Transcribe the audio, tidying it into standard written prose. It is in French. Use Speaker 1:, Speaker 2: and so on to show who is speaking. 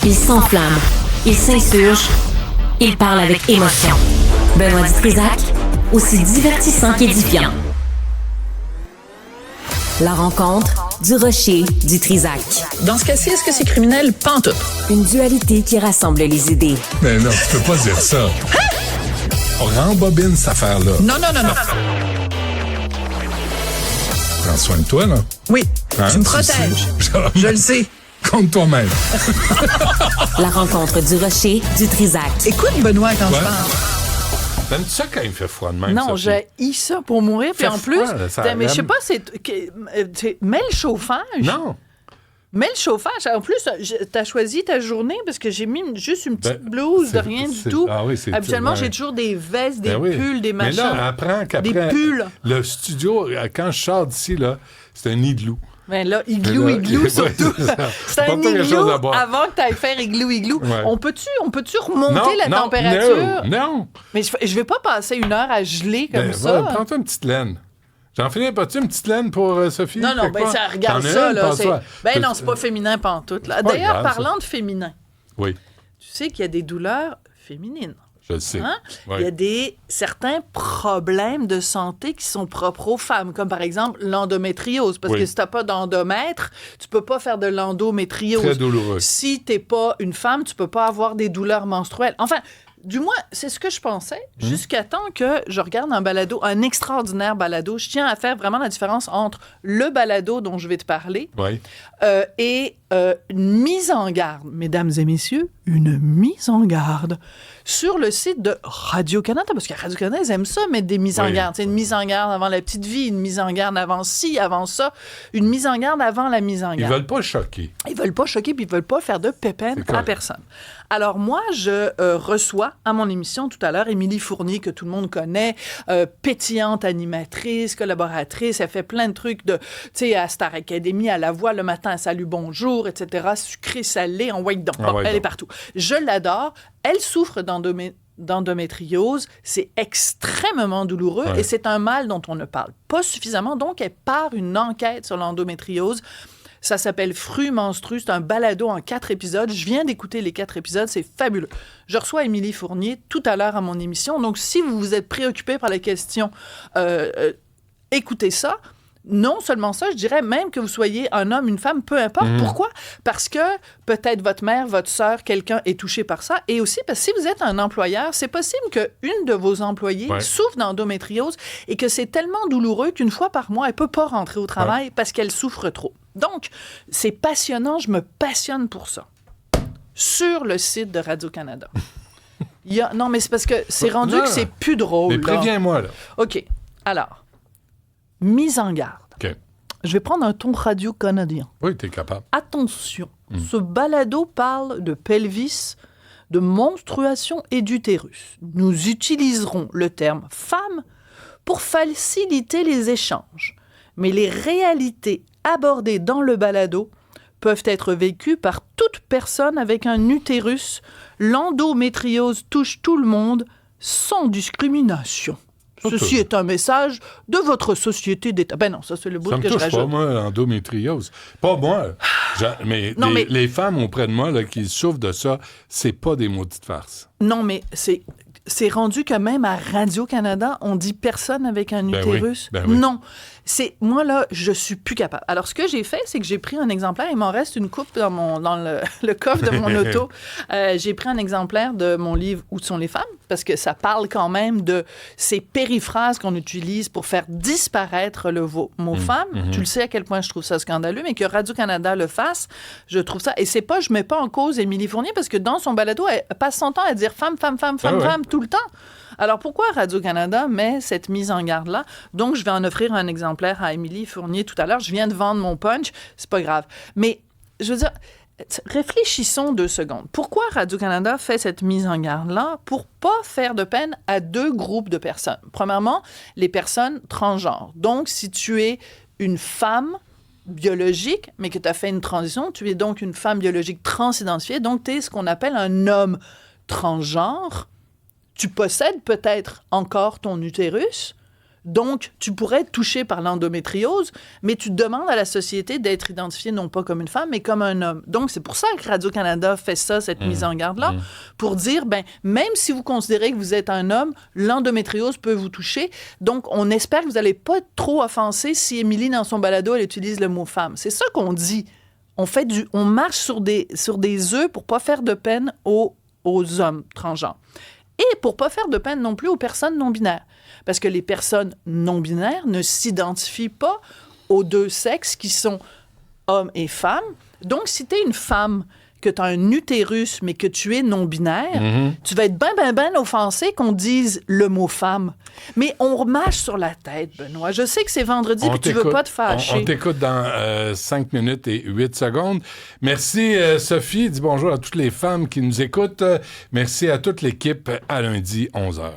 Speaker 1: Il s'enflamme, il s'insurge, il parle avec émotion. Benoît Dutrisac, aussi divertissant qu'édifiant. La rencontre du rocher du Trisac.
Speaker 2: Dans ce cas-ci, est-ce que c'est criminel? Pantoute.
Speaker 1: Une dualité qui rassemble les idées.
Speaker 3: Mais non, tu peux pas dire ça. Hein? On rembobine cette affaire-là.
Speaker 2: Non.
Speaker 3: Prends soin de toi, là.
Speaker 2: Oui,
Speaker 3: Hein?
Speaker 2: tu me protèges. Je le sais.
Speaker 3: Contre toi-même.
Speaker 1: La rencontre du rocher du Trisac.
Speaker 2: Écoute, Benoît, quand
Speaker 3: Ouais.
Speaker 2: je parle.
Speaker 3: T'aimes ça quand il fait froid de même?
Speaker 4: Non,
Speaker 3: Sophie?
Speaker 4: j'ai ça pour mourir. Puis
Speaker 3: Fait
Speaker 4: en
Speaker 3: froid,
Speaker 4: plus,
Speaker 3: là, ça
Speaker 4: mais je sais
Speaker 3: aime.
Speaker 4: pas, mets le chauffage.
Speaker 3: Non.
Speaker 4: Mets le chauffage. En plus, t'as choisi ta journée parce que j'ai mis juste une petite blouse de rien du tout.
Speaker 3: Ah oui, c'est
Speaker 4: Habituellement,
Speaker 3: ouais.
Speaker 4: j'ai toujours des vestes, des
Speaker 3: Ben oui.
Speaker 4: pulls, des machins.
Speaker 3: Mais là, apprends qu'après...
Speaker 4: Des pulls.
Speaker 3: Le studio, quand je sors d'ici, là, c'est un igloo.
Speaker 4: Mais là,
Speaker 3: Mais
Speaker 4: igloo,
Speaker 3: là,
Speaker 4: igloo,
Speaker 3: ouais,
Speaker 4: surtout.
Speaker 3: c'est ça.
Speaker 4: C'est un
Speaker 3: Pas quelque chose
Speaker 4: igloo
Speaker 3: à boire.
Speaker 4: avant que tu ailles faire igloo.
Speaker 3: Ouais.
Speaker 4: On peut-tu remonter la température?
Speaker 3: Non.
Speaker 4: Mais je vais pas passer une heure à geler comme
Speaker 3: Ben,
Speaker 4: ça.
Speaker 3: voilà, prends-toi une petite laine. J'en pas-tu une petite laine pour Sophie?
Speaker 4: Non,
Speaker 3: quelque
Speaker 4: ben
Speaker 3: part?
Speaker 4: ça regarde
Speaker 3: T'en as
Speaker 4: ça,
Speaker 3: une,
Speaker 4: là.
Speaker 3: pense-toi.
Speaker 4: Ben non, c'est pas féminin pantoute, là.
Speaker 3: pas
Speaker 4: D'ailleurs,
Speaker 3: grave,
Speaker 4: parlant de féminin,
Speaker 3: Oui,
Speaker 4: tu sais qu'il y a des douleurs féminines.
Speaker 3: je le sais.
Speaker 4: Hein?
Speaker 3: Oui.
Speaker 4: Il y a certains problèmes de santé qui sont propres aux femmes, comme par exemple l'endométriose. Parce
Speaker 3: Oui.
Speaker 4: que si tu n'as pas d'endomètre, tu peux pas faire de l'endométriose.
Speaker 3: Très douloureux.
Speaker 4: Si tu n'es pas une femme, tu peux pas avoir des douleurs menstruelles. Enfin, du moins, c'est ce que je pensais, jusqu'à temps que je regarde un balado, un extraordinaire balado. Je tiens à faire vraiment la différence entre le balado dont je vais te parler
Speaker 3: Oui.
Speaker 4: et une mise en garde, mesdames et messieurs, une mise en garde sur le site de Radio-Canada, parce que Radio-Canada, ils aiment ça, mettre des mises en
Speaker 3: Oui.
Speaker 4: garde. C'est une mise en garde avant la petite vie, une mise en garde avant ci, avant ça, une mise en garde avant la mise en
Speaker 3: Ils
Speaker 4: garde.
Speaker 3: veulent pas choquer.
Speaker 4: Ils veulent pas choquer, puis ils veulent pas faire de pépène
Speaker 3: C'est
Speaker 4: à
Speaker 3: correct.
Speaker 4: personne. Alors moi, je reçois à mon émission tout à l'heure Émilie Fournier, que tout le monde connaît, pétillante animatrice, collaboratrice, elle fait plein de trucs de, tu sais, à Star Academy, à La Voix, le matin, Salut, bonjour, etc., sucré, salé, en white
Speaker 3: En white
Speaker 4: elle
Speaker 3: donc.
Speaker 4: est partout. Je l'adore. Elle souffre d'endométriose, c'est extrêmement douloureux
Speaker 3: Ouais.
Speaker 4: et c'est un mal dont on ne parle pas suffisamment. Donc, elle part une enquête sur l'endométriose. Ça s'appelle Fru Menstru. C'est un balado en 4 épisodes. Je viens d'écouter les 4 épisodes. C'est fabuleux. Je reçois Émilie Fournier tout à l'heure à mon émission. Donc, si vous vous êtes préoccupé par la question, écoutez ça. Non seulement ça, je dirais même que vous soyez un homme, une femme, peu importe. Pourquoi? Parce que peut-être votre mère, votre sœur, quelqu'un est touché par ça. Et aussi parce que si vous êtes un employeur, c'est possible qu'une de vos employées
Speaker 3: Ouais.
Speaker 4: souffre d'endométriose et que c'est tellement douloureux qu'une fois par mois, elle peut pas rentrer au travail parce qu'elle souffre trop. Donc, c'est passionnant. Je me passionne pour ça. Sur le site de Radio-Canada. Non, mais c'est parce que c'est rendu
Speaker 3: Non.
Speaker 4: que c'est plus drôle.
Speaker 3: Mais
Speaker 4: là.
Speaker 3: préviens-moi, là.
Speaker 4: OK. Alors, mise en garde.
Speaker 3: OK.
Speaker 4: Je vais prendre un ton radio canadien.
Speaker 3: Oui, t'es capable.
Speaker 4: Attention, ce balado parle de pelvis, de menstruation et d'utérus. Nous utiliserons le terme femme pour faciliter les échanges. Mais les réalités abordées dans le balado peuvent être vécues par toute personne avec un utérus. L'endométriose touche tout le monde sans discrimination. Ceci est un message de votre société d'État. Ben non, ça c'est le bout
Speaker 3: Ça me
Speaker 4: que je
Speaker 3: touche
Speaker 4: rajoute.
Speaker 3: pas, moi, l'endométriose. Pas moi. Mais,
Speaker 4: Non, mais-
Speaker 3: les femmes auprès de moi là, qui souffrent de ça, c'est pas des maudites farces.
Speaker 4: Non, mais c'est rendu que même à Radio-Canada, on dit personne avec un
Speaker 3: Ben oui,
Speaker 4: utérus.
Speaker 3: ben oui.
Speaker 4: Non. Moi, là, je suis plus capable. Alors, ce que j'ai fait, c'est que j'ai pris un exemplaire. Il m'en reste une coupe dans le coffre de mon auto. J'ai pris un exemplaire de mon livre « Où sont les femmes ?» parce que ça parle quand même de ces périphrases qu'on utilise pour faire disparaître le mot femme. Tu le sais à quel point je trouve ça scandaleux, mais que Radio-Canada le fasse, je trouve ça... Et c'est pas, je mets pas en cause Émilie Fournier, parce que dans son balado, elle passe son temps à dire femme, femme, femme, femme,
Speaker 3: Ah ouais.
Speaker 4: femme, tout le temps. Alors, pourquoi Radio-Canada met cette mise en garde-là? Donc, je vais en offrir un exemplaire à Émilie Fournier tout à l'heure. Je viens de vendre mon punch. C'est pas grave. Mais, je veux dire, réfléchissons 2 secondes. Pourquoi Radio-Canada fait cette mise en garde-là? Pour pas faire de peine à 2 groupes de personnes. Premièrement, les personnes transgenres. Donc, si tu es une femme biologique, mais que tu as fait une transition, tu es donc une femme biologique transidentifiée. Donc, tu es ce qu'on appelle un homme transgenre. Tu possèdes peut-être encore ton utérus. Donc, tu pourrais être touché par l'endométriose, mais tu demandes à la société d'être identifié non pas comme une femme, mais comme un homme. Donc, c'est pour ça que Radio-Canada fait ça, cette mise en garde-là, pour dire, même si vous considérez que vous êtes un homme, l'endométriose peut vous toucher. Donc, on espère que vous n'allez pas être trop offensé si Émilie, dans son balado, elle utilise le mot femme. C'est ça qu'on dit. On marche sur des œufs pour pas faire de peine aux hommes transgenres. Et pour pas faire de peine non plus aux personnes non-binaires. Parce que les personnes non-binaires ne s'identifient pas aux deux sexes qui sont hommes et femmes. Donc, si t'es une femme, que tu as un utérus, mais que tu es non-binaire, tu vas être ben offensé qu'on dise le mot femme. Mais on remarche sur la tête, Benoît. Je sais que c'est vendredi et tu veux pas te fâcher.
Speaker 3: On t'écoute dans 5 minutes et 8 secondes. Merci, Sophie. Dis bonjour à toutes les femmes qui nous écoutent. Merci à toute l'équipe. À lundi, 11h.